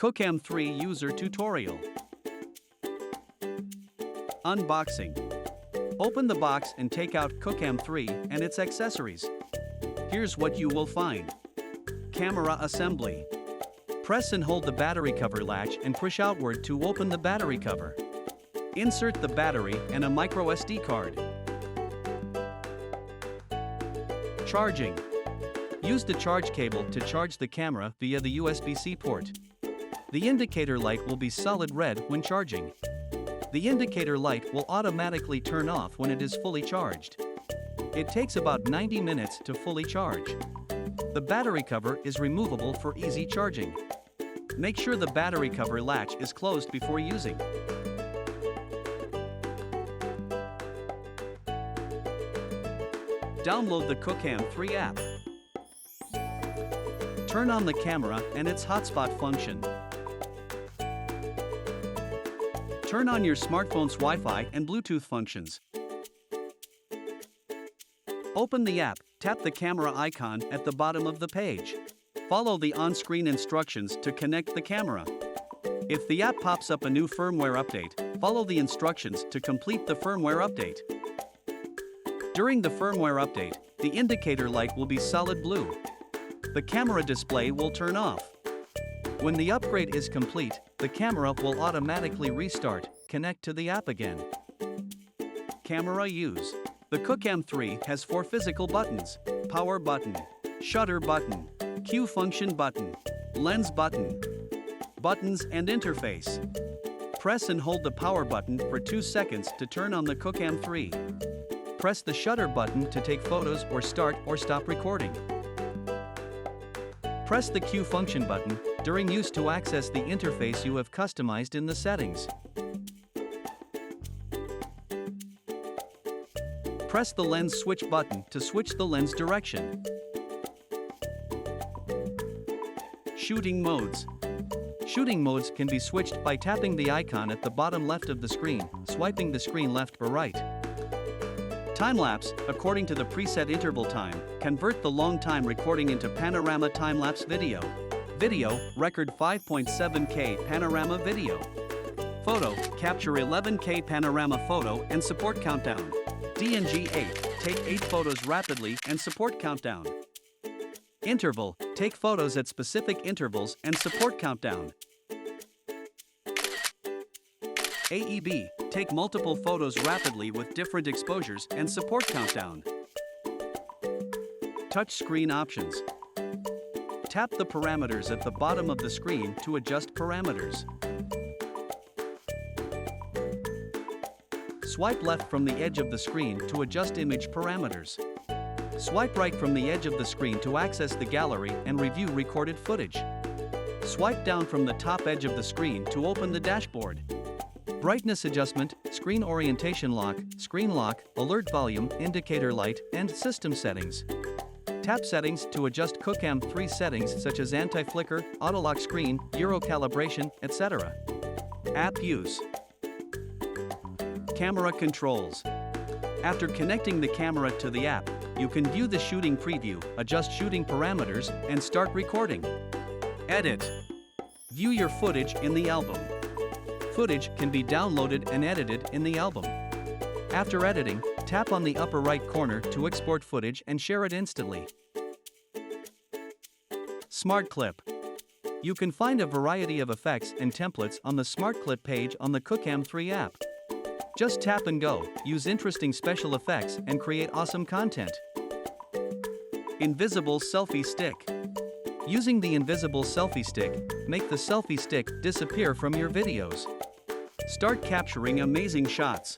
QooCam3 User Tutorial. Unboxing. Open the box and take out QooCam3 and its accessories. Here's what you will find. Camera assembly. Press and hold the battery cover latch and push outward to open the battery cover. Insert the battery and a microSD card. Charging. Use the charge cable to charge the camera via the USB-C port. The indicator light will be solid red when charging. The indicator light will automatically turn off when it is fully charged. It takes about 90 minutes to fully charge. The battery cover is removable for easy charging. Make sure the battery cover latch is closed before using. Download the QooCam3 app. Turn on the camera and its hotspot function. Turn on your smartphone's Wi-Fi and Bluetooth functions. Open the app, tap the camera icon at the bottom of the page. Follow the on-screen instructions to connect the camera. If the app pops up a new firmware update, follow the instructions to complete the firmware update. During the firmware update, the indicator light will be solid blue. The camera display will turn off. When the upgrade is complete, the camera will automatically restart, connect to the app again. Camera use. The QooCam3 has 4 physical buttons: power button, shutter button, Q function button, lens button. Buttons and interface. Press and hold the power button for 2 seconds to turn on the QooCam3. Press the shutter button to take photos or start or stop recording. Press the Q function button during use to access the interface you have customized in the settings. Press the lens switch button to switch the lens direction. Shooting modes. Shooting modes can be switched by tapping the icon at the bottom left of the screen, swiping the screen left or right. Time-lapse, according to the preset interval time, convert the long time recording into panorama time-lapse video. Video, record 5.7K panorama video. Photo, capture 11K panorama photo and support countdown. DNG 8, take 8 photos rapidly and support countdown. Interval, take photos at specific intervals and support countdown. AEB, take multiple photos rapidly with different exposures and support countdown. Touchscreen options. Tap the parameters at the bottom of the screen to adjust parameters. Swipe left from the edge of the screen to adjust image parameters. Swipe right from the edge of the screen to access the gallery and review recorded footage. Swipe down from the top edge of the screen to open the dashboard. Brightness adjustment, screen orientation lock, screen lock, alert volume, indicator light, and system settings. Tap settings to adjust QooCam3 settings such as anti-flicker, auto-lock screen, Euro calibration, etc. App use. Camera controls. After connecting the camera to the app, you can view the shooting preview, adjust shooting parameters, and start recording. Edit. View your footage in the album. Footage can be downloaded and edited in the album. After editing, tap on the upper right corner to export footage and share it instantly. Smart Clip. You can find a variety of effects and templates on the Smart Clip page on the QooCam3 app. Just tap and go, use interesting special effects and create awesome content. Invisible selfie stick. Using the invisible selfie stick, make the selfie stick disappear from your videos. Start capturing amazing shots.